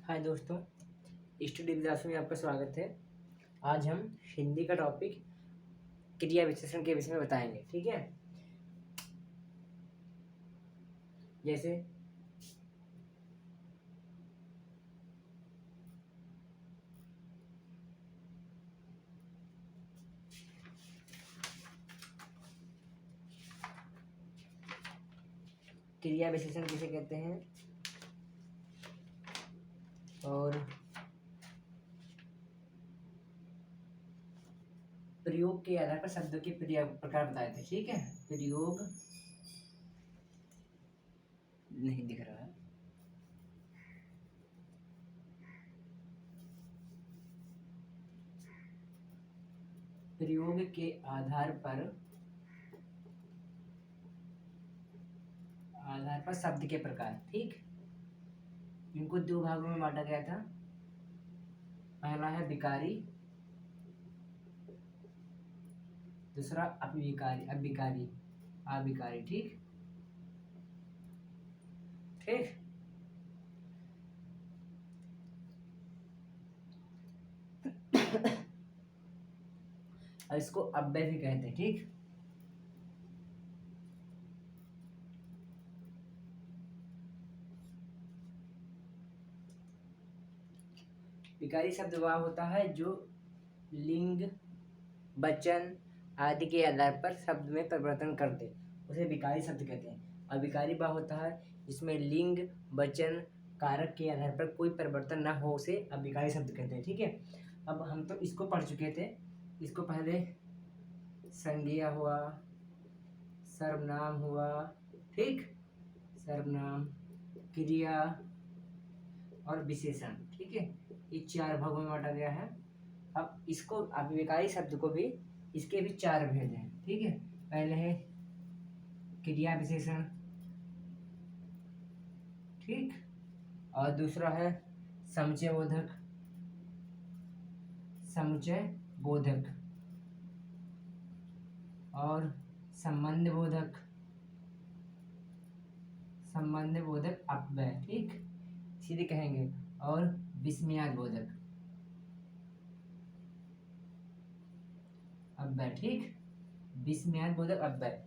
हाय दोस्तों, स्टडी विलास में आपका स्वागत है। आज हम हिंदी का टॉपिक क्रिया विशेषण के विषय में बताएंगे। ठीक है, जैसे क्रिया विशेषण किसे कहते हैं और प्रयोग के आधार पर शब्दों के प्रकार बताए थे। ठीक है, प्रयोग नहीं दिख रहा है। प्रयोग के आधार पर शब्द के प्रकार। ठीक, इनको दो भागों में बांटा गया था। पहला है विकारी, दूसरा अविकारी अविकारी। ठीक ठीक और इसको अव्यय भी कहते हैं। ठीक, विकारी शब्द वह होता है जो लिंग, वचन आदि के आधार पर शब्द में परिवर्तन कर दे, उसे विकारी शब्द कहते हैं। अविकारी वह होता है जिसमें लिंग, वचन, कारक के आधार पर कोई परिवर्तन न हो, उसे अविकारी शब्द कहते हैं। ठीक है, अब हम तो इसको पढ़ चुके थे। इसको पहले संज्ञा हुआ, सर्वनाम हुआ, ठीक, सर्वनाम, क्रिया और विशेषण। ठीक है, ये चार भागों में बांटा गया है। अब इसको अविकारी शब्द को भी, इसके भी चार भेद हैं। ठीक है, पहले है क्रिया विशेषण, ठीक, और दूसरा है समुच्चय बोधक और संबंध बोधक अव्यय। ठीक, सीधे कहेंगे, और विस्मयाद बोधक अव्यय। ठीक, विस्मयाद बोधक अव्यय।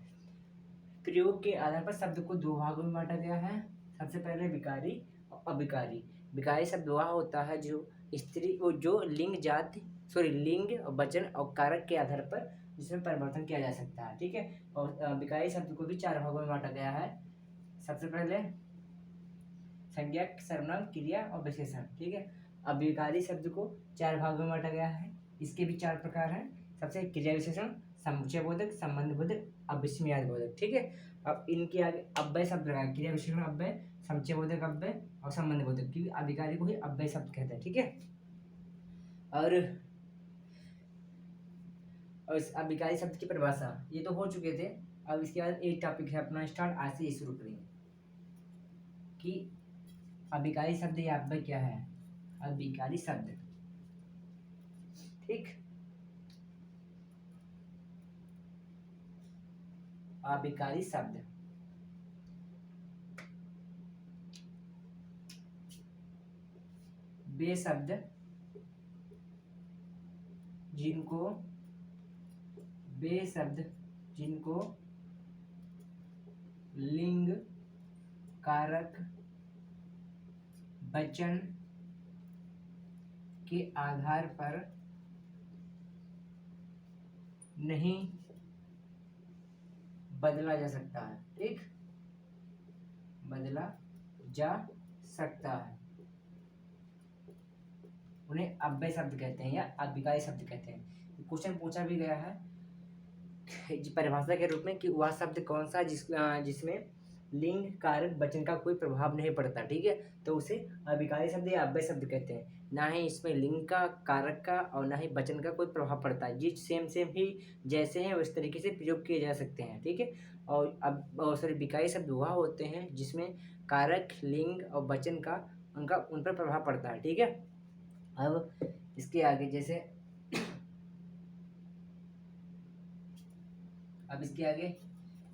प्रयोग के आधार पर शब्द को दो भागों में बांटा गया है। सबसे पहले विकारी और अविकारी। विकारी शब्द वह होता है जो जो लिंग, वचन और कारक के आधार पर जिसमें परिवर्तन किया जा सकता है। ठीक है, और विकारी शब्द को भी चार भागों में बांटा गया है। सबसे पहले संज्ञा, सर्वनाम, क्रिया और विशेषण। ठीक है, अविकारी शब्द को चार भागों में बांटा गया है। इसके भी चार प्रकार हैं। सबसे क्रिया विशेषण, समुच्चय बोधक, संबंध बोधक, अविस्मयाद बोधक। ठीक है, अब इनके आगे अव्यय शब्द लगा, क्रिया विशेषण अव्यय, समुच्चय बोधक अव्यय और संबंध बोधक, क्योंकि अविकारी को ही अव्यय शब्द कहते हैं। ठीक है, और इस अविकारी शब्द की परिभाषा ये तो हो चुके थे। अब इसके बाद एक टॉपिक है अपना स्टार्ट, आज से शुरू करेंगे कि अविकारी शब्द या अव्यय क्या है। अविकारी शब्द, ठीक, अविकारी शब्द वे शब्द जिनको लिंग, कारक, वचन के आधार पर नहीं बदला जा सकता है। ठीक, बदला जा सकता है, उन्हें अव्यय शब्द कहते हैं या अविकारी शब्द कहते हैं। क्वेश्चन पूछा भी गया है परिभाषा के रूप में कि वह शब्द कौन सा जिसमें लिंग, कारक, वचन का कोई प्रभाव नहीं पड़ता। ठीक है, तो उसे अविकारी शब्द या अव्यय शब्द कहते हैं। ना ही इसमें लिंग का, कारक का और ना ही वचन का कोई प्रभाव पड़ता है। ये सेम ही जैसे हैं उस तरीके से प्रयोग किए जा सकते हैं। ठीक है, और विकारी शब्द वह होते हैं जिसमें कारक, लिंग और वचन का उन पर प्रभाव पड़ता है। ठीक है, अब इसके आगे जैसे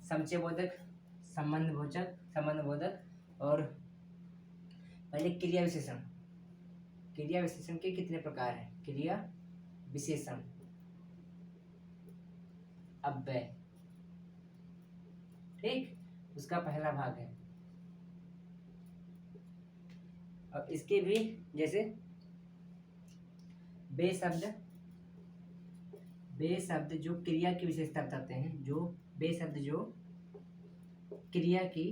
समुच्चय बोधक, संबंध बोधक और पहले क्रिया विशेषण। क्रिया विशेषण के कितने प्रकार हैं? क्रिया विशेषण, अव्यय, ठीक, उसका पहला भाग है। और इसके भी जैसे बे शब्द जो क्रिया की विशेषता बताते हैं, जो बे शब्द जो क्रिया की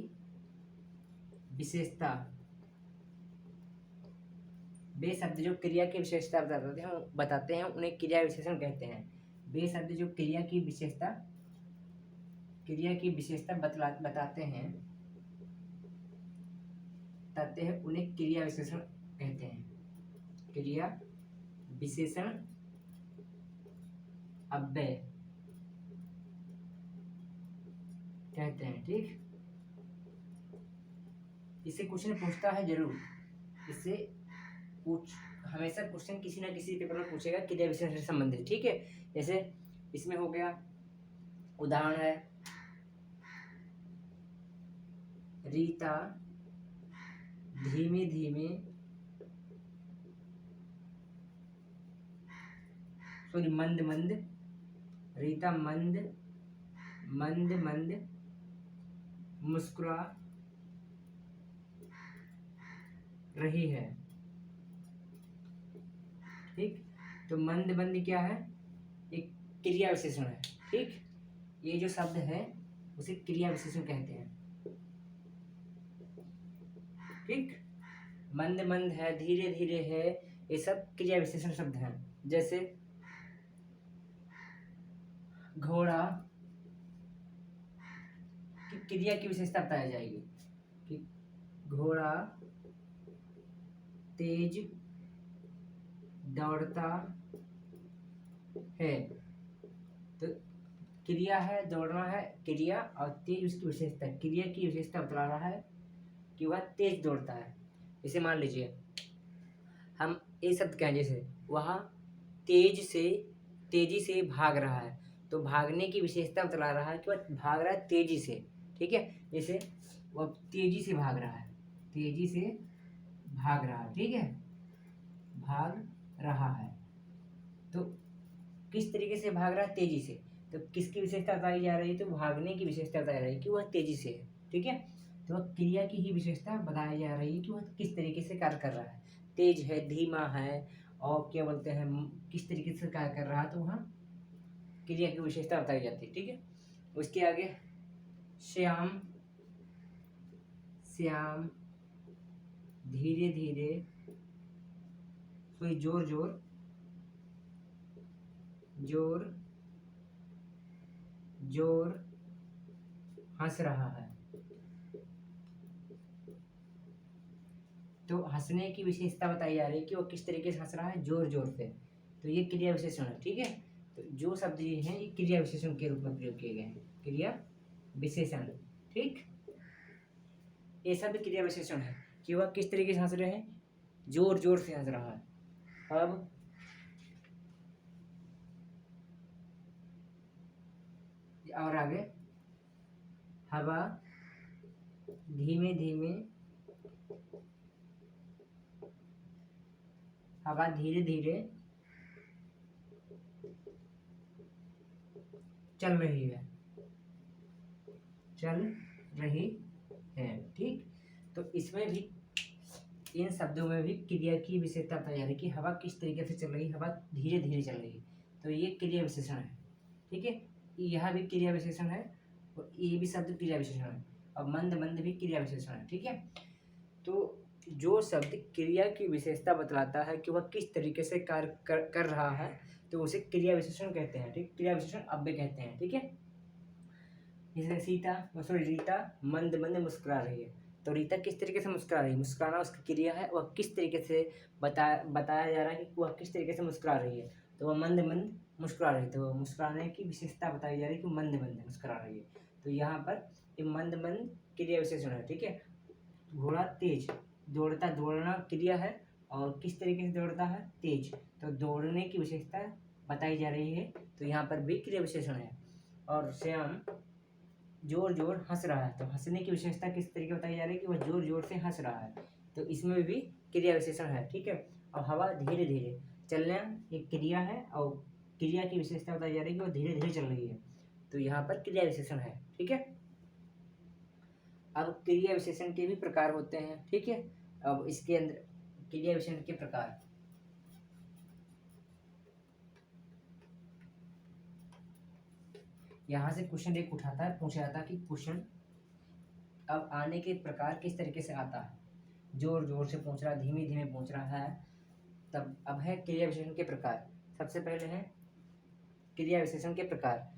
विशेषता, बे शब्द जो क्रिया की विशेषता बताते हैं उन्हें क्रिया विशेषण कहते हैं। बे शब्द जो क्रिया की विशेषता बताते हैं उन्हें क्रिया विशेषण कहते हैं। क्रिया विशेषण अव्यय कहते हैं, ठीक। इससे क्वेश्चन पूछता है जरूर, इससे हमेशा क्वेश्चन किसी ना किसी पेपर में पूछेगा क्रिया विशेषण से संबंधित, ठीक है। जैसे इसमें हो गया, उदाहरण है रीता धीमे धीमे, सॉरी मंद मंद, रीता मंद मंद मंद मुस्कुरा रही है, ठीक। तो मंद मंद क्या है? एक क्रिया विशेषण है, ठीक। ये जो शब्द है उसे क्रिया विशेषण कहते हैं, ठीक। मंद मंद है, धीरे धीरे है, ये सब क्रिया विशेषण शब्द हैं। जैसे घोड़ा की क्रिया की विशेषता बताई जाएगी कि घोड़ा तेज दौड़ता है। तो क्रिया है, दौड़ना है क्रिया, और तेज उसकी विशेषता, क्रिया की विशेषता बता रहा है कि वह तेज दौड़ता है। जैसे मान लीजिए हम ये शब्द कहें, जैसे वह तेजी से भाग रहा है, तो भागने की विशेषता बता रहा है कि वह भाग रहा है तेजी से, ठीक है। जैसे वह तेजी से भाग रहा है, तेजी से भाग रहा है, ठीक है, भाग रहा है। तो किस तरीके से भाग रहा है? तेजी से। तो किसकी विशेषता बताई जा रही है? तो भागने की विशेषता बताई जा रही है कि वह तेजी से है, ठीक है। तो क्रिया की ही विशेषता बताई जा रही है कि वह किस तरीके से कार्य कर रहा है, तेज है, धीमा है, और क्या बोलते हैं, किस तरीके से कार्य कर रहा है, तो वहाँ क्रिया की विशेषता बताई जाती है, ठीक है। उसके आगे श्याम धीरे धीरे, कोई जोर जोर हंस रहा है। तो हंसने की विशेषता बताई जा रही है कि वो किस तरीके से हंस रहा है, जोर जोर से। तो ये क्रिया विशेषण है, ठीक है। तो जो शब्द ये हैं ये क्रिया विशेषण के रूप में प्रयोग किए गए हैं, क्रिया विशेषण, ठीक। ये शब्द क्रिया विशेषण है कि वह किस तरीके से हंस रहे हैं, जोर जोर से हंस रहा है। अब और आगे, हवा धीमे धीमे, हवा धीरे धीरे चल रही है, ठीक। तो इसमें भी, इन शब्दों में भी क्रिया की विशेषता बताई जा रही है कि हवा किस तरीके से चल रही है, हवा धीरे धीरे चल रही है। तो ये क्रिया विशेषण है, ठीक है। यह भी क्रिया विशेषण है और ये भी शब्द क्रिया विशेषण है, और मंद मंद भी क्रिया विशेषण है, ठीक है। तो जो शब्द क्रिया की विशेषता बतलाता है कि वह किस तरीके से कार्य कर रहा है, तो उसे क्रिया विशेषण कहते हैं, ठीक। क्रिया विशेषण अव्यय कहते हैं, ठीक है। जैसे रीता मंद मंद मुस्कुरा रही है। तो रीता किस तरीके से मुस्कुरा रही है? मुस्कुराना उसकी क्रिया है, वह किस तरीके से बताया जा रहा है कि वह किस तरीके से मुस्कुरा रही है। तो वह मंद मंद मुस्कुरा रही है, तो मुस्कुराने की विशेषता बताई जा रही है कि मंद मंद मुस्कुरा रही है। तो यहाँ पर ये मंद मंद क्रिया विशेषण है, ठीक है। घोड़ा तेज दौड़ता, दौड़ना क्रिया है, और किस तरीके से दौड़ता है? तेज। तो दौड़ने की विशेषता बताई जा रही है, तो यहाँ पर भी क्रिया विशेषण है। और श्याम जोर जोर हंस रहा है, तो हंसने की विशेषता किस तरीके बताई जा रही है कि वह जोर जोर से हंस रहा है। तो इसमें भी क्रिया विशेषण है, ठीक है। और हवा धीरे धीरे चलना एक क्रिया है, और क्रिया की विशेषता बताई जा रही है कि वो धीरे धीरे चल रही है, तो यहाँ पर क्रिया विशेषण है। ठीक है, अब क्रिया विशेषण के भी प्रकार होते हैं। ठीक है, अब इसके अंदर क्रिया विशेषण के प्रकार, यहाँ से क्वेश्चन एक उठाता है, पूछा जाता है कि क्वेश्चन अब आने के प्रकार किस तरीके से आता है, जोर जोर से पूछ रहा है, धीमे धीमे पूछ रहा है, तब अब है क्रिया विशेषण के प्रकार। सबसे पहले है क्रिया विशेषण के प्रकार।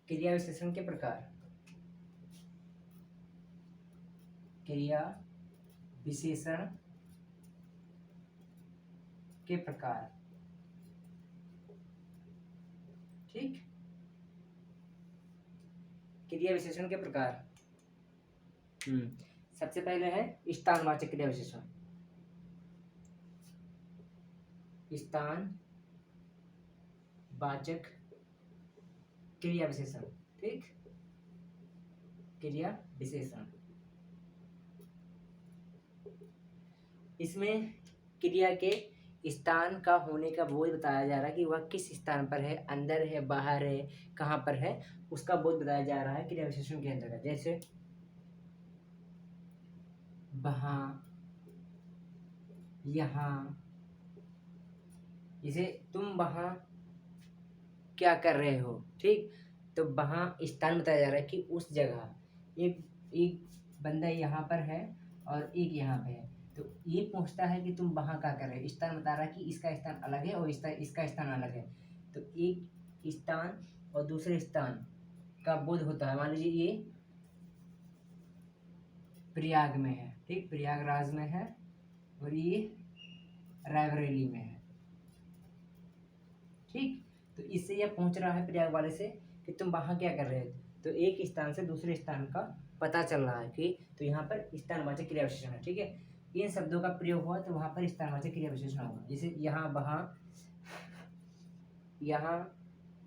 क्रिया विशेषण के प्रकार, क्रिया विशेषण के प्रकार। ठीक, क्रिया विशेषण के प्रकार। सबसे पहले है स्थानवाचक क्रिया विशेषण। स्थानवाचक क्रिया विशेषण। ठीक, क्रिया विशेषण, इसमें क्रिया के स्थान का होने का बोध बताया जा रहा है कि वह किस स्थान पर है, अंदर है, बाहर है, कहाँ पर है, उसका बोध बताया जा रहा है क्रिया विशेषण के अंतर्गत। जैसे वहाँ, यहाँ, जैसे तुम वहाँ क्या कर रहे हो। ठीक, तो वहाँ स्थान बताया जा रहा है कि उस जगह एक एक बंदा यहाँ पर है और एक यहाँ पे है, तो ये पूछता है कि तुम वहाँ क्या कर रहे हो, स्थान बता रहा है कि इसका स्थान अलग है और इसका स्थान अलग है, तो एक स्थान और दूसरे स्थान का बोध होता है। मान लीजिए ये प्रयाग में है, ठीक, प्रयागराज में है, और ये रायबरेली में है। ठीक, तो इससे यह पूछ रहा है प्रयाग वाले से कि तुम वहाँ क्या कर रहे हो, तो एक स्थान से दूसरे स्थान का पता चल रहा है कि, तो यहाँ पर स्थानवाचक क्रिया विशेषण है। ठीक है, इन शब्दों का प्रयोग हुआ तो वहाँ पर स्थानवाचक क्रिया विशेषण होगा। जैसे यहाँ, वहाँ, यहाँ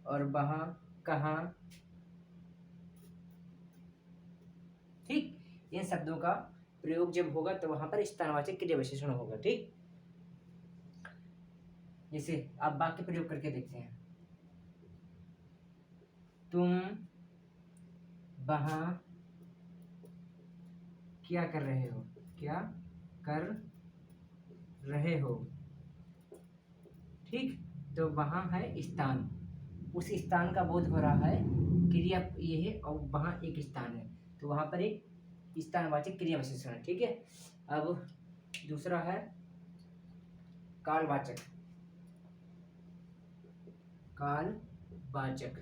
और वहाँ, कहाँ। ठीक, इन शब्दों का प्रयोग जब होगा तो वहाँ पर स्थानवाचक क्रिया विशेषण होगा। ठीक, जैसे आप वाक्य प्रयोग करके देखते हैं, तुम वहाँ क्या कर रहे हो, क्या कर रहे हो। ठीक, तो वहाँ है स्थान, उस स्थान का बोध हो रहा है, क्रिया ये है और वहाँ एक स्थान है, तो वहाँ पर एक स्थानवाचक क्रिया विशेषण है। ठीक है, अब दूसरा है कालवाचक। कालवाचक,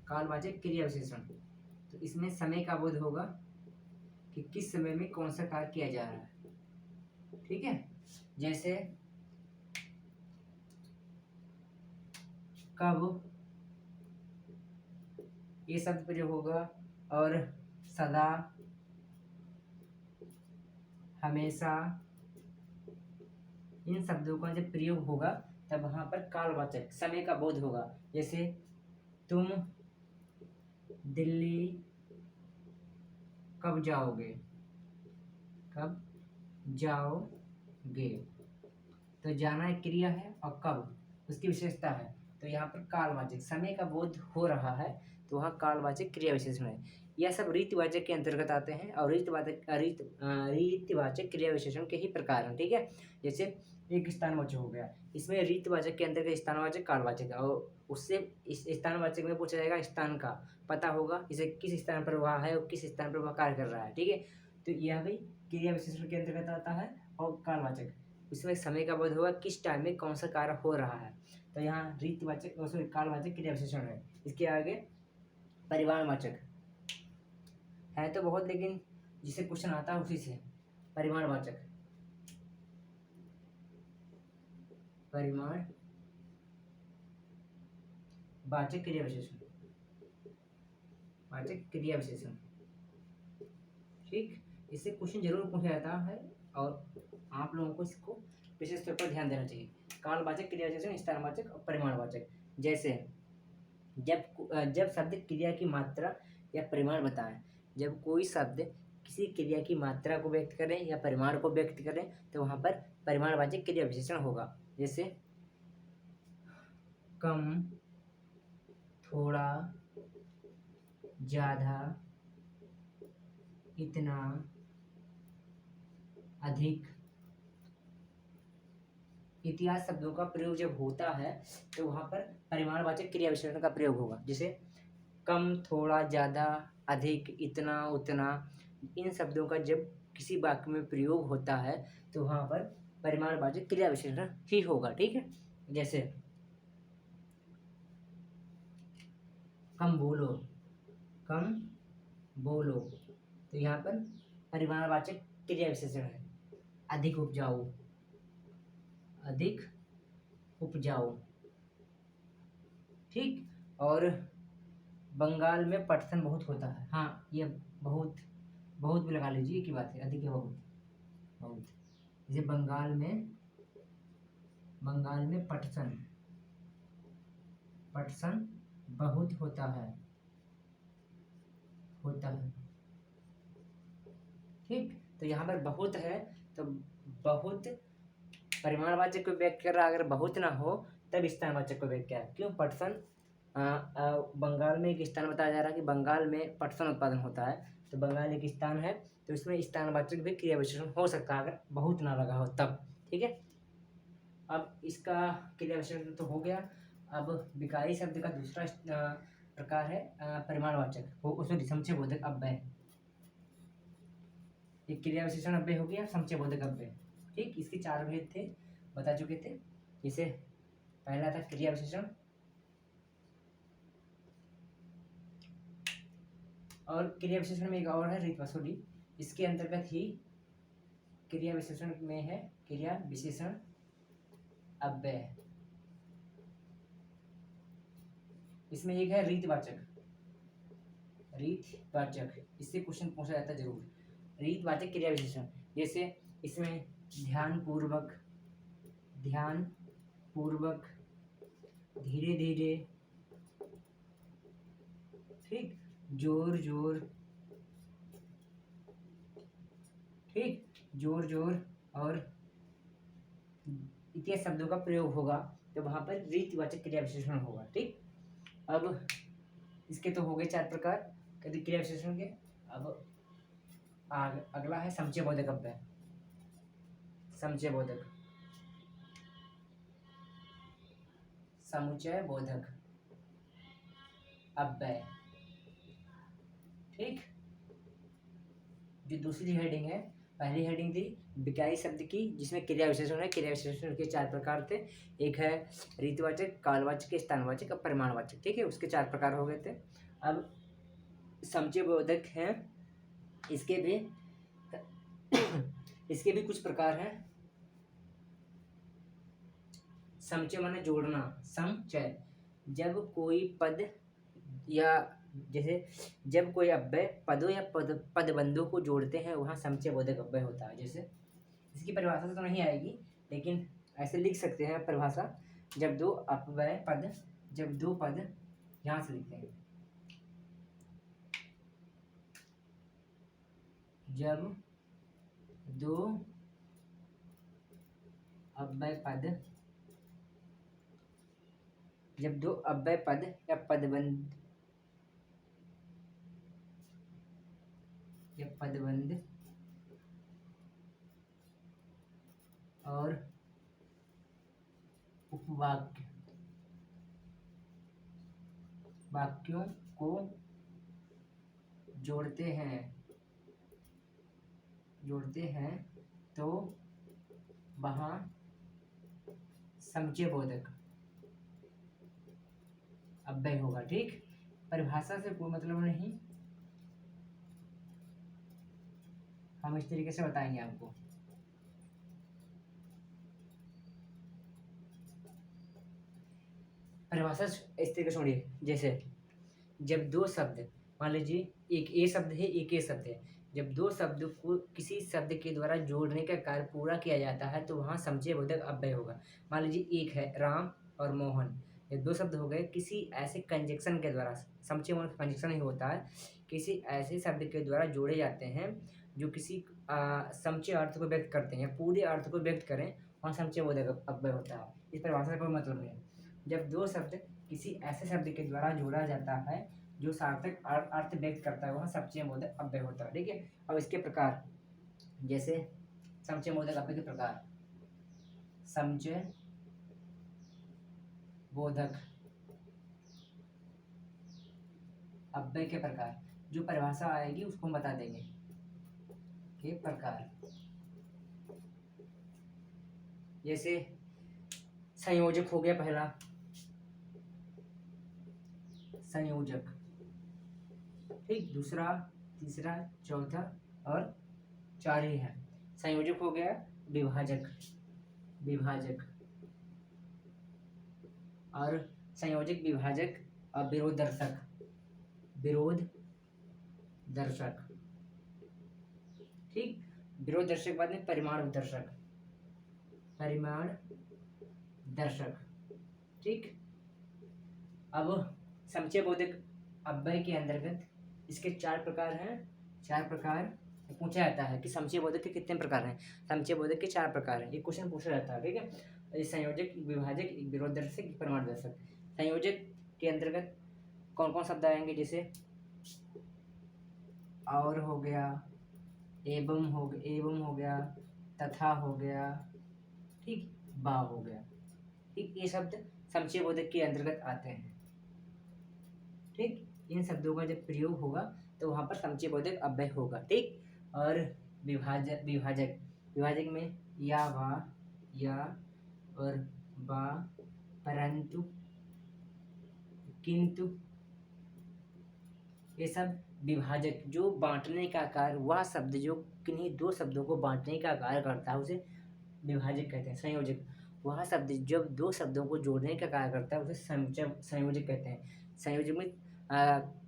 कालवाचक क्रिया विशेषण, तो इसमें समय का बोध होगा कि किस समय में कौन सा कार्य किया जा रहा है। ठीक है, जैसे कब, ये शब्द प्रयोग होगा, और सदा, हमेशा, इन शब्दों का जब प्रयोग होगा तब वहां पर कालवाचक समय का बोध होगा। जैसे तुम दिल्ली कब जाओगे, कब जाओगे, तो जाना एक क्रिया है और कब उसकी विशेषता है, तो यहाँ पर कालवाचक समय का बोध हो रहा है, तो वहाँ कालवाचक क्रिया विशेषण है। यह सब रीतिवाचक के अंतर्गत आते हैं और रीतिवाचक क्रिया विशेषण के ही प्रकार हैं। ठीक है, जैसे एक स्थानवाचक हो गया, इसमें रीतिवाचक के अंतर्गत स्थानवाचक, कालवाचक, और उससे इस स्थानवाचक में पूछा जाएगा स्थान का पता होगा, इसे किस स्थान पर वह है और किस स्थान पर वह कार्य कर रहा है। ठीक है, तो यह भी क्रिया विशेषण के अंतर्गत आता है। और कालवाचक, इसमें समय का बोध होगा किस टाइम में कौन सा कार्य हो रहा है, तो यहाँ रीतिवाचक सॉरी कालवाचक क्रिया विशेषण है। इसके आगे परिमाणवाचक है तो बहुत, लेकिन जिसे क्वेश्चन आता है उसी से। परिमाणवाचक, परिमाण वाचक क्रिया विशेषण, वाचक क्रिया विशेषण। ठीक, इससे क्वेश्चन जरूर पूछा जाता है और आप लोगों को इसको विशेष तौर पर ध्यान देना चाहिए। कालवाचक क्रिया विशेषण, स्थानवाचक और परिमाणवाचक। जैसे जब शब्द क्रिया की मात्रा या परिमाण बताएं, जब कोई शब्द किसी क्रिया की मात्रा को व्यक्त करें या परिमाण को व्यक्त करें तो वहाँ पर परिमाणवाचक क्रिया विशेषण होगा। जैसे कम, थोड़ा, ज़्यादा, इतना, अधिक इत्यादि शब्दों का प्रयोग जब होता है तो वहाँ पर परिमाणवाचक क्रिया विशेषण का प्रयोग होगा। जैसे कम, थोड़ा, ज़्यादा, अधिक, इतना, उतना, इन शब्दों का जब किसी वाक्य में प्रयोग होता है तो वहाँ पर परिमाणवाचक क्रिया विशेषण ही होगा। ठीक है, जैसे कम बोलो, कम बोलो, तो यहाँ पर परिमाणवाचक क्रिया विशेषण है। अधिक उपजाऊ, अधिक उपजाऊ। ठीक, और बंगाल में पटसन बहुत होता है। हाँ, ये बहुत बहुत भी लगा लीजिए, एक ही बात है, अधिक है बहुत बहुत। जैसे बंगाल में पटसन पटसन बहुत होता है ठीक, तो यहाँ पर बहुत है तो बहुत परिमाणवाचक को व्यक्त कर रहा है। अगर बहुत ना हो तब स्थानवाचक को व्यक्त किया। क्यों? पटसन बंगाल में एक स्थान बताया जा रहा है कि बंगाल में पटसन उत्पादन होता है, तो बंगाल एक स्थान है तो इसमें स्थानवाचक भी क्रिया विशेषण हो सकता है अगर बहुत ना लगा हो तब। ठीक है, अब इसका क्रिया विशेषण तो हो गया। अब विकारी शब्द का दूसरा प्रकार है परिमाणवाचक, वो उसमें समुच्चय बोधक अव्यय। एक क्रिया विशेषण अव्यय हो गया, समुच्चय बोधक अव्यय। ठीक, इसके 4 भेद थे, बता चुके थे। जैसे पहला था क्रिया विशेषण, और क्रिया विशेषण में एक और है रीतवसुली। इसके अंतर्गत ही क्रिया विशेषण में है क्रिया विशेषण अव्यय। इसमें एक है रीतवाचक, इससे क्वेश्चन पूछा जाता है जरूर। रीतवाचक क्रिया विशेषण, जैसे इसमें ध्यान पूर्वक, धीरे धीरे, ठीक, जोर जोर, ठीक, जोर जोर और इत्यादि शब्दों का प्रयोग होगा तो वहां पर रीतवाचक क्रिया विशेषण होगा। ठीक, अब इसके तो हो गए 4 प्रकार क्रिया विशेषण के। अब अगला है समुच्चय बोधक अव्यय। समुच्चय बोधक अव्यय। ठीक, जो दूसरी हेडिंग है, पहली हेडिंग थी विकारी शब्द की जिसमें क्रिया विशेषण है। क्रिया विशेषण के 4 प्रकार थे, एक है रीतवाचक, कालवाचक, स्थानवाचक और परिमाणवाचक। ठीक है, उसके 4 प्रकार हो गए थे। अब समुच्चय बोधक है, इसके भी कुछ प्रकार हैं। समुच्चय माने जोड़ना, समुच्चय जब कोई पद या जैसे जब कोई अव्यय पदों या पदबंधों को जोड़ते हैं वहाँ समुच्चय बोधक अव्यय होता है। जैसे इसकी परिभाषा तो नहीं आएगी लेकिन ऐसे लिख सकते हैं परिभाषा, जब दो पद यहाँ से लिखते हैं, जब दो अव्यय पद या पदबंध और उपवाक्य वाक्यों को जोड़ते हैं तो वहाँ समुच्चय बोधक अव्यय होगा। ठीक, परिभाषा से कोई मतलब नहीं, हम इस तरीके से बताएंगे आपको। परिभाषा इस तरीके से सुनिए, जैसे जब दो शब्द, मान लीजिए एक ए शब्द है एक ए शब्द है, जब दो शब्द को किसी शब्द के द्वारा जोड़ने का कार्य पूरा किया जाता है तो वहाँ समुच्चय बोधक अव्यय होगा। मान लीजिए एक है राम और मोहन, ये दो शब्द हो गए किसी ऐसे कंजक्शन के द्वारा, समुच्चय मूलक कंजक्शन ही होता है, किसी ऐसे शब्द के द्वारा जोड़े जाते हैं जो किसी समुच्चय अर्थ को व्यक्त करते हैं, पूरे अर्थ को व्यक्त करें, वहाँ समुच्चय बोधक अव्यय होता है। इस परिभाषा का कोई मतलब नहीं है। जब दो शब्द किसी ऐसे शब्द के द्वारा जोड़ा जाता है जो सार्थक अर्थ व्यक्त करता है, वहाँ समुच्चय बोधक अव्यय होता है। ठीक है, अब इसके प्रकार, जैसे समुच्चय बोधक अव्यय के प्रकार, समुच्चय बोधक अव्यय के प्रकार, जो परिभाषा आएगी उसको हम बता देंगे। के प्रकार, जैसे संयोजक हो गया पहला, संयोजक, ठीक, दूसरा, तीसरा, चौथा और चार ही है। संयोजक हो गया विभाजक, विभाजक, और संयोजक, विभाजक और विरोध दर्शक, विरोध दर्शक, ठीक। विरोध दर्शक बाद में परिमाण दर्शक, परिमाण दर्शक, ठीक। अब समुच्चय बोधक अव्यय के अंतर्गत इसके चार प्रकार हैं। चार प्रकार पूछा जाता है कि समुच्चय बोधक के कितने प्रकार हैं। समुच्चय बोधक के चार प्रकार हैं, ये क्वेश्चन पूछा जाता है। ठीक है, संयोजक, एक विभाजक, एक विरोध दर्शक, एक परिमाण दर्शक। संयोजक के अंतर्गत कौन कौन शब्द आएंगे, जैसे और हो गया, एवं हो गया, तथा हो गया, ठीक, बा हो गया, ठीक। ये शब्द समुच्चय बोधक के अंतर्गत आते हैं। ठीक, इन शब्दों का जब प्रयोग होगा तो वहाँ पर समुच्चय बोधक अव्यय होगा। ठीक, और विभाजक, विभाजक, विभाजक में या, वा, या और बा, परंतु, किंतु, ये सब विभाजक, जो बांटने का कार्य, वह शब्द जो किन्हीं दो शब्दों को बांटने का कार्य करता है उसे विभाजक कहते हैं। संयोजक, वह शब्द जब दो शब्दों को जोड़ने का कार्य करता है उसे संयोजक कहते हैं। संयोजक में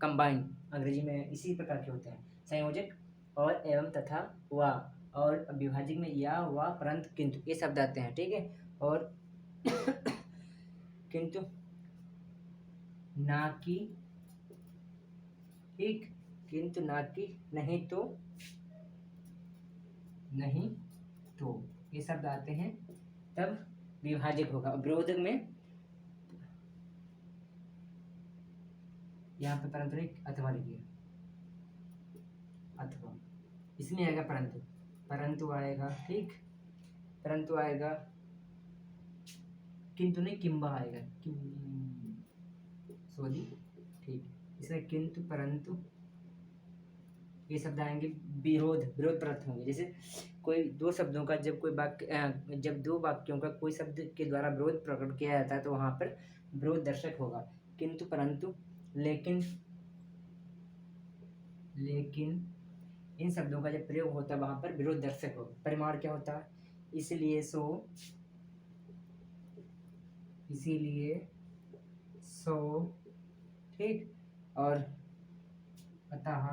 कंबाइन, अंग्रेजी में इसी प्रकार के होते हैं। संयोजक और एवं, तथा, व, और विभाजक में या, व, परंतु, किंतु, ये शब्द आते हैं। ठीक है, और किंतु, ना कि, ठीक, किंतु, ना कि, नहीं तो, नहीं तो, ये शब्द आते हैं, तब विभाजक होगा। विरोधक में यहाँ पे परंतु नहीं, अथवा लिखिए, अथवा, इसमें आएगा परंतु, परंतु आएगा, ठीक, परंतु आएगा, किंतु नहीं, किंबा आएगा, सॉरी, ठीक, इसमें किंतु, परंतु, ये शब्द आएंगे। विरोध, विरोध परत होंगे। जैसे कोई दो शब्दों का जब कोई वाक्य, जब दो वाक्यों का कोई शब्द के द्वारा विरोध प्रकट किया जाता है तो वहां पर विरोध दर्शक होगा। किंतु, परंतु, लेकिन, लेकिन, इन शब्दों का जब प्रयोग होता है वहां पर विरोध दर्शक होगा। परिमाण क्या होता है, इसलिए, सो, इसीलिए, सो, ठीक, और अतः,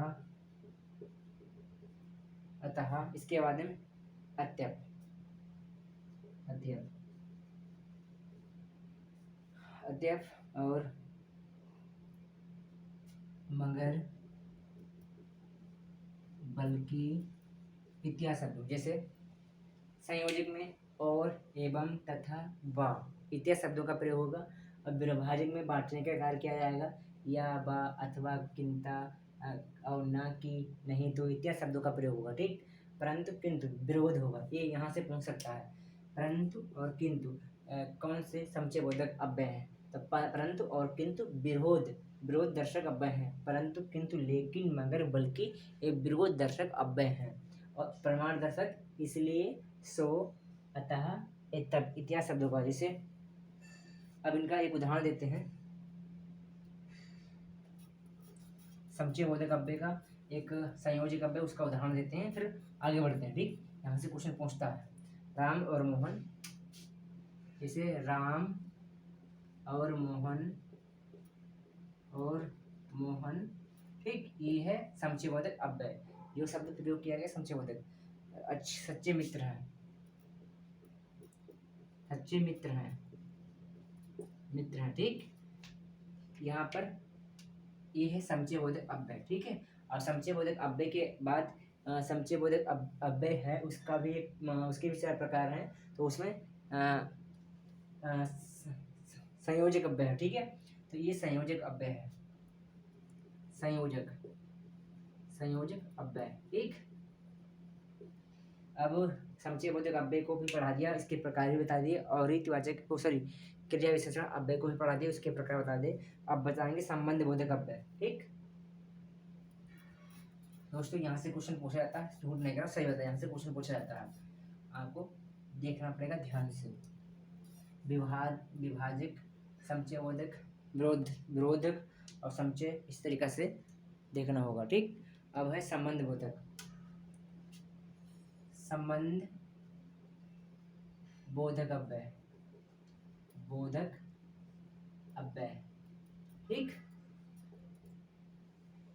अतः, इसके बाद में अत्यप, अत्यप, अत्यप, और मगर, बल्कि, इत्यादि शब्दों। जैसे संयोजक में और, एवं, तथा, व, इत्यादि शब्दों का प्रयोग होगा। और विभाजक में बांटने का कार्य किया जाएगा, या, बा, अथवा, किंता, और ना कि, नहीं तो, इत्यादि शब्दों का प्रयोग होगा। ठीक, परंतु, किंतु, विरोध होगा। ये यहाँ से पूछ सकता है, परंतु और किंतु कौन से समुच्चय बोधक अव्यय हैं, तो परंतु और किंतु विरोध, विरोध दर्शक अव्यय हैं। परंतु, किंतु, लेकिन, मगर, बल्कि, ये विरोध दर्शक अव्यय हैं। और प्रमाण दर्शक, इसलिए, सो, अतः, तब, इत्यादि शब्दों का। जैसे अब इनका एक उदाहरण देते हैं। समुच्चय बोधक अव्यय का एक संयोजक अव्यय, उसका उदाहरण देते हैं, फिर आगे बढ़ते हैं। ठीक, यहाँ से क्वेश्चन पूछता है, राम और मोहन, जैसे राम और मोहन, और मोहन, ठीक, ये है समुच्चय बोधक अव्यय। जो शब्द प्रयोग किया गया समुच्चय बोधक, सच्चे मित्र हैं, सच्चे मित्र हैं, मित्र हैं, ठीक। यहाँ पर ये है समुच्चय बोधक अव्यय, ठीक है। और समुच्चय बोधक अव्यय के बाद समुच्चय बोधक अव्यय है, उसका भी उसके भी 4 प्रकार हैं। तो उसमें संयोजक अव्यय है, ठीक है। तो ये संयोजक अव्यय है, संयोजक अव्यय, ठीक। अब समुच्चय बोधक अव्यय को भी पढ़ा दिया, इसके प्रकार भी बता दिए, और रीतिवाचक क्रिया विशेषण अव्यय को भी पढ़ा दिया, उसके प्रकार बता दे। अब बताएंगे संबंध बोधक अव्यय, ठीक। दोस्तों यहाँ से क्वेश्चन पूछा जाता है, झूठ नहीं करना, सही बताया, यहाँ से क्वेश्चन पूछा जाता है, आपको देखना पड़ेगा ध्यान से। विभाजक, समुच्चय बोधक, विरोधक और समुच्चय, इस तरीका से देखना होगा, ठीक। अब है संबंध बोधक, संबंध बोधक अव्यय, ठीक।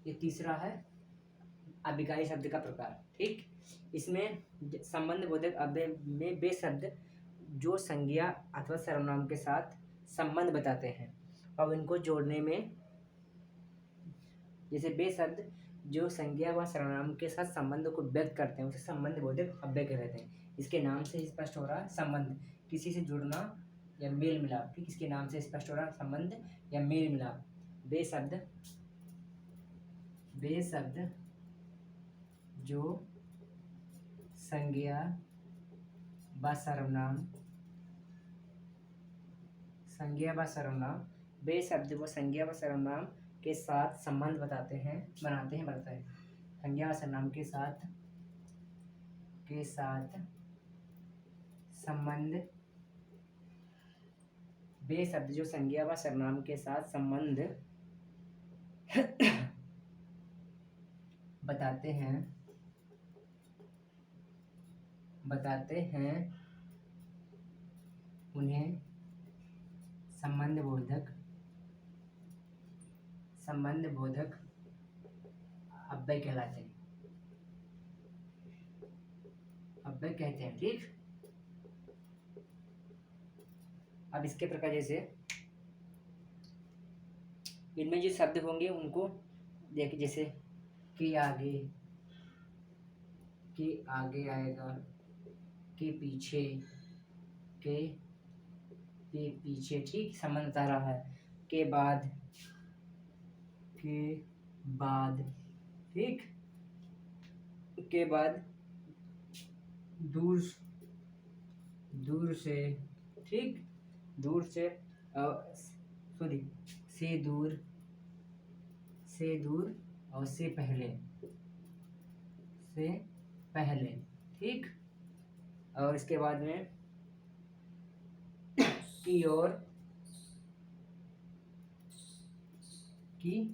ये तीसरा है अभिकारी शब्द का प्रकार, ठीक। इसमें संबंध बोधक अव्यय में वे शब्द जो संज्ञा अथवा सर्वनाम के साथ संबंध बताते हैं और इनको जोड़ने में, जैसे वे शब्द जो संज्ञा व सर्वनाम के साथ संबंध को व्यक्त करते हैं उसे संबंध बोधक अव्यय कहते हैं। इसके नाम से ही स्पष्ट हो रहा है, संबंध, किसी से जुड़ना या मेल मिलाप, ठीक। इसके नाम से स्पष्ट हो रहा है, संबंध या मेल मिलाप। वे शब्द जो संज्ञा व सर्वनाम, वे शब्द वो संज्ञा व सर्वनाम के साथ संबंध बनाते हैं, संज्ञा व सर्वनाम के साथ संबंध, वे शब्द जो संज्ञा व सर्वनाम के साथ संबंध बताते हैं उन्हें संबंध बोधक अव्यय कहते हैं, ठीक। अब इसके प्रकार जैसे इनमें जो शब्द होंगे उनको देखिए, जैसे के आगे आएगा, के पीछे, ठीक, संबंध बता रहा है। के बाद, ठीक। के बाद दूर से, ठीक, दूर से, से दूर और से पहले, ठीक। और इसके बाद में की और, ठीक।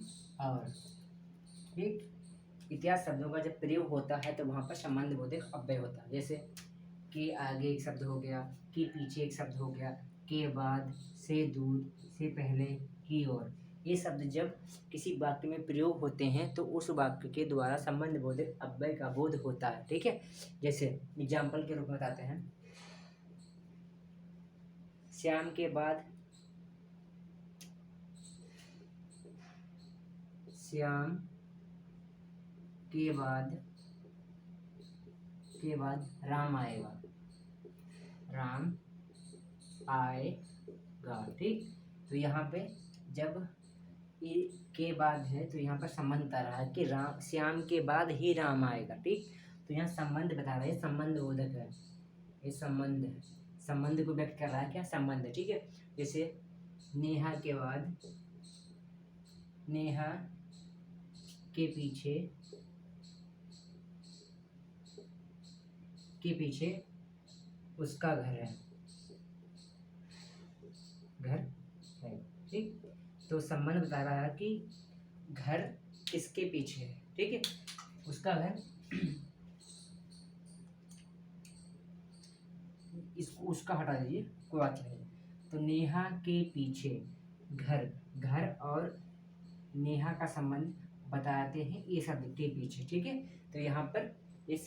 इत्यादि शब्दों का जब प्रयोग होता है तो वहाँ पर संबंध बोधक अव्यय होता है। जैसे के आगे एक शब्द हो गया, के पीछे एक शब्द हो गया, के बाद, से दूर, से पहले, की ओर। ये शब्द जब किसी वाक्य में प्रयोग होते हैं तो उस वाक्य के द्वारा संबंध बोधक अव्यय का बोध होता है, ठीक है। जैसे एग्जाम्पल के रूप में बताते हैं, श्याम के बाद राम आएगा, ठीक। तो यहाँ पे जब ये के बाद है तो यहाँ पर संबंध बता रहा है कि श्याम के बाद ही राम आएगा, ठीक। तो यहाँ संबंध बता रहा है, संबंध बोधक है, ये संबंध को व्यक्त कर रहा है, क्या, संबंध, ठीक है। जैसे नेहा के बाद, नेहा के पीछे उसका घर है, ठीक। तो संबंध बता रहा है कि घर किसके पीछे है, ठीक है, उसका घर। इसको उसका हटा दीजिए, कोई बात नहीं। तो नेहा के पीछे घर और नेहा का संबंध बताते हैं ये शब्द के पीछे, ठीक है। तो यहाँ पर ये ये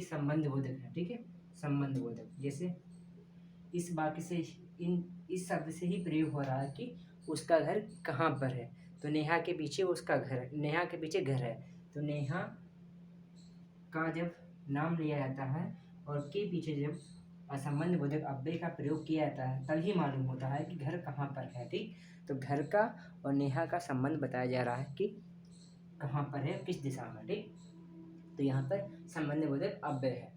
संबंध बोधक है, ठीक है, संबंध बोधक। जैसे इस वाक्य से इस शब्द से ही प्रयोग हो रहा है कि उसका घर कहाँ पर है। तो नेहा के पीछे उसका घर है, नेहा के पीछे घर है, तो नेहा का जब नाम लिया जाता है और के पीछे जब असंबंध बोधक अव्यय का प्रयोग किया जाता है तभी मालूम होता है कि घर कहाँ पर है। ठीक, तो घर का और नेहा का संबंध बताया जा रहा है कि कहाँ पर है, किस दिशा में। ठीक, तो यहाँ पर संबंध बोधक अव्यय है।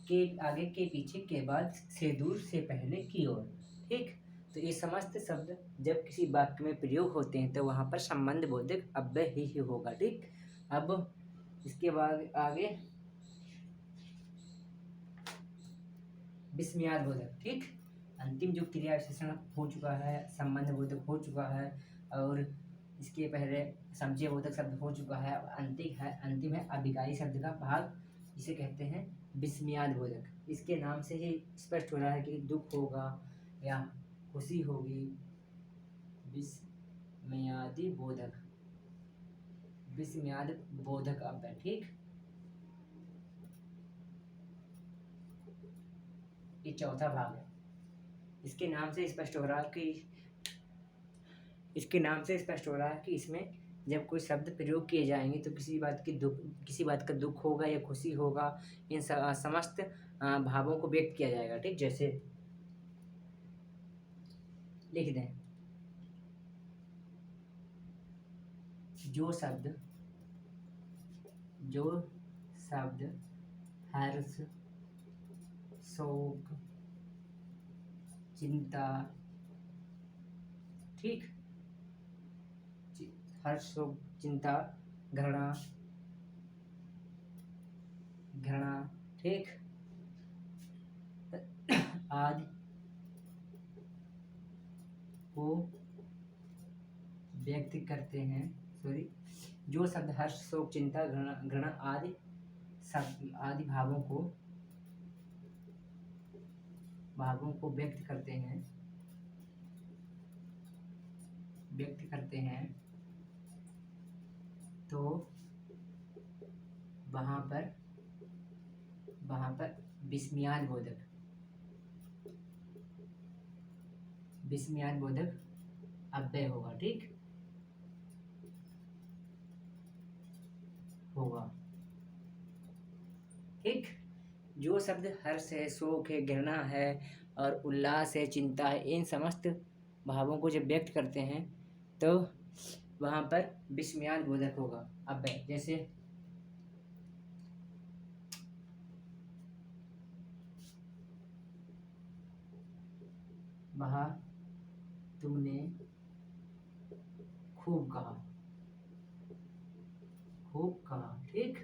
के आगे के पीछे के बाद से दूर से पहले की ओर। ठीक, तो ये समस्त शब्द जब किसी वाक्य में प्रयोग होते हैं तो वहाँ पर संबंध बोधक अव्यय ही होगा। ठीक, अब इसके बाद आगे विस्मयाद बोधक। ठीक, अंतिम जो क्रिया विशेषण हो चुका है, संबंध बोधक हो चुका है, और इसके पहले समुच्चय बोधक शब्द हो चुका है। अंतिम है अभिकारी शब्द का भाग, जिसे कहते हैं विस्मयाद बोधक। इसके नाम से ही स्पष्ट हो रहा है कि दुख होगा या खुशी होगी। विस्मयादि बोधक, विस्मयाद बोधक अव्यय। ठीक, ये चौथा भाग है। इसके नाम से स्पष्ट हो रहा है कि इसमें जब कोई शब्द प्रयोग किए जाएंगे तो किसी बात का दुख होगा या खुशी होगा, इन समस्त भावों को व्यक्त किया जाएगा। ठीक, जैसे लिख दें, जो शब्द हर्ष, शोक, चिंता, ठीक, हर्ष, शोक, चिंता, घृणा, ठीक, आदि को व्यक्त करते हैं। जो शब्द हर्ष, शोक, चिंता, घृणा आदि भावों को व्यक्त करते हैं तो वहाँ पर विस्मयाद बोधक अव्यय होगा। ठीक, होगा। ठीक, जो शब्द हर्ष है, शोक है, घृणा है और उल्लास है, चिंता है, इन समस्त भावों को जब व्यक्त करते हैं तो वहाँ पर विस्मयाद बोधक होगा अव्यय। जैसे वह तुमने खूब कहा। ठीक,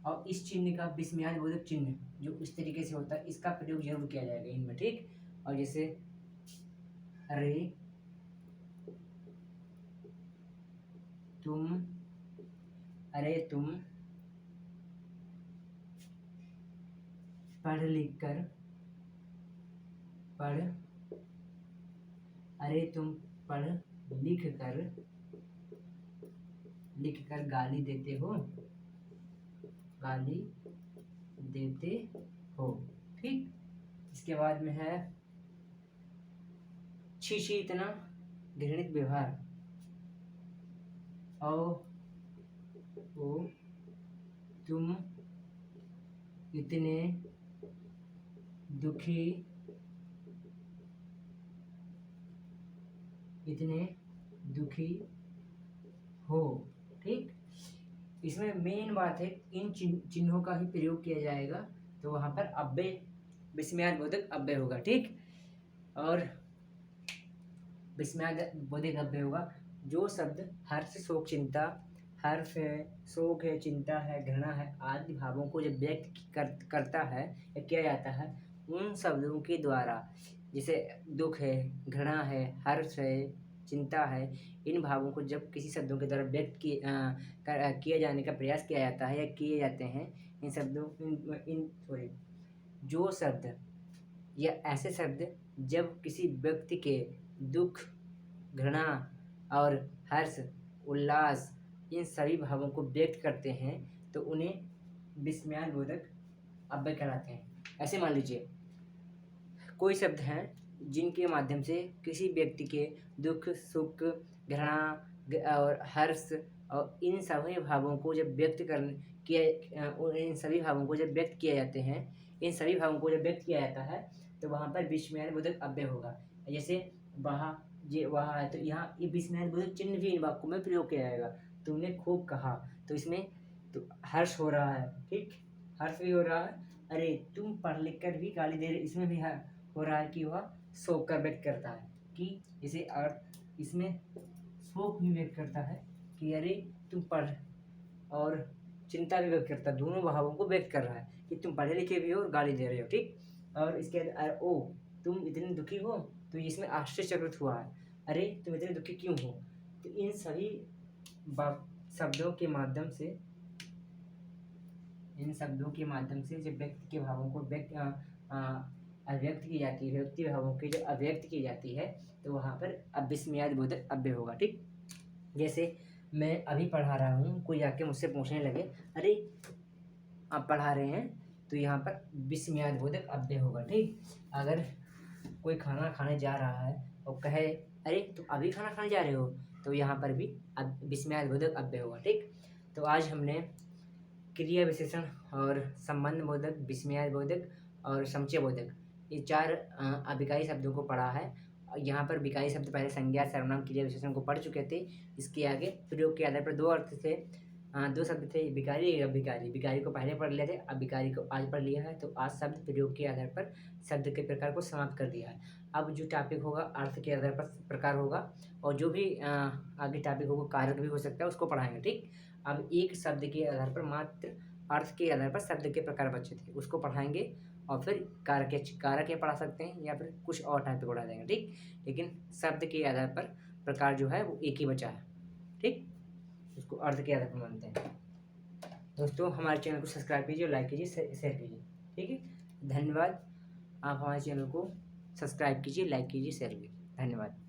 और इस चिन्ह का विस्मयाद बोधक चिन्ह जो इस तरीके से होता है, इसका प्रयोग जरूर किया जाएगा इनमें। ठीक, और जैसे अरे तुम पढ़ लिख कर गाली देते हो। ठीक, इसके बाद में है छी इतना घृणित व्यवहार। ओ तुम इतने दुखी हो। ठीक, इसमें मेन बात है इन चिन्हों का ही प्रयोग किया जाएगा तो वहाँ पर अव्यय विस्मयाद बोधक अव्यय होगा। ठीक, और विस्मयाद बोधक अव्यय होगा जो शब्द हर्ष, शोक, चिंता, हर्ष है, शोक है, चिंता है, घृणा है आदि भावों को जब व्यक्त करता है या किया जाता है उन शब्दों के द्वारा, जैसे दुख है, घृणा है, हर्ष है, चिंता है, इन भावों को जब किसी शब्दों के द्वारा व्यक्त किए जाने का प्रयास किया जाता है या किए जाते हैं, इन शब्दों जो शब्द या ऐसे शब्द जब किसी व्यक्ति के दुख, घृणा और हर्ष, उल्लास इन सभी भावों को व्यक्त करते हैं तो उन्हें विस्मयाद बोधक अव्यय कहलाते हैं। ऐसे मान लीजिए कोई शब्द है जिनके माध्यम से किसी व्यक्ति के दुख, सुख, घृणा और हर्ष और इन सभी भावों को जब व्यक्त इन सभी भावों को जब व्यक्त किए जाते हैं, इन सभी भावों को जब व्यक्त किया जाता है तो वहाँ पर विस्मयादिबोधक अव्यय होगा। जैसे वहाँ ये वहाँ है तो यहाँ ये विस्मयादिबोधक चिन्ह भी इन वाक्यों में प्रयोग किया जाएगा। तुमने खूब कहा, तो इसमें तो हर्ष हो रहा है, ठीक, हर्ष भी हो रहा है। अरे तुम पढ़ लिख कर भी गाली दे रहे, इसमें भी हो रहा है कि वह शोक कर व्यक्त करता है कि इसे अर्थ इसमें शोक भी व्यक्त करता है कि अरे तुम पढ़, और चिंता भी व्यक्त करता है, दोनों भावों को व्यक्त कर रहा है कि तुम पढ़े लिखे भी हो और गाली दे रहे हो, ठीक। और इसके बाद ओ तुम इतने दुखी हो, तो इसमें आश्चर्यचकित हुआ है, अरे तुम इतने दुखी क्यों हो। तो इन सभी शब्दों के माध्यम से जब व्यक्ति के भावों को अभिव्यक्त की जाती है, व्यक्ति भावों की जब अभिव्यक्त की जाती है तो वहाँ पर अविस्मयादिबोधक अव्यय होगा, ठीक। जैसे मैं अभी पढ़ा रहा हूँ, कोई आके मुझसे पूछने लगे, अरे आप पढ़ा रहे हैं, तो यहाँ पर विस्मयादिबोधक अव्यय होगा, ठीक। अगर कोई खाना खाने जा रहा है और कहे अरे तुम अभी खाना खाने जा रहे हो, तो यहाँ पर भी विस्मयादिबोधक अव्यय होगा, ठीक। तो आज हमने क्रिया विशेषण और संबंध बोधक, विस्मयादिबोधक और समुच्चय बोधक, ये 4 अभिकारी शब्दों को पढ़ा है। यहाँ पर विकारी शब्द पहले संज्ञा, सर्वनाम, क्रिया विशेषण को पढ़ चुके थे। इसके आगे प्रयोग के आधार पर 2 अर्थ थे, 2 शब्द थे, विकारी, अभिकारी। विकारी को पहले पढ़ लिए थे, अभिकारी को आज पढ़ लिया है। तो आज शब्द प्रयोग के आधार पर शब्द के प्रकार को समाप्त कर दिया है। अब जो टॉपिक होगा अर्थ के आधार पर प्रकार होगा, और जो भी आगे टॉपिक होगा कारक भी हो सकता है, उसको पढ़ाएंगे, ठीक। अब एक शब्द के आधार पर मात्र अर्थ के आधार पर शब्द के प्रकार बचे थे, उसको पढ़ाएंगे। और फिर कारक पढ़ा सकते हैं या फिर कुछ और टाइप पढ़ा देंगे, ठीक। लेकिन शब्द के आधार पर प्रकार जो है वो एक ही बचा है, ठीक। उसको अर्थ के आधार पर मानते हैं। दोस्तों हमारे चैनल को सब्सक्राइब कीजिए, लाइक कीजिए, शेयर कीजिए, ठीक है। धन्यवाद। आप हमारे चैनल को सब्सक्राइब कीजिए, लाइक कीजिए, शेयर कीजिए। धन्यवाद।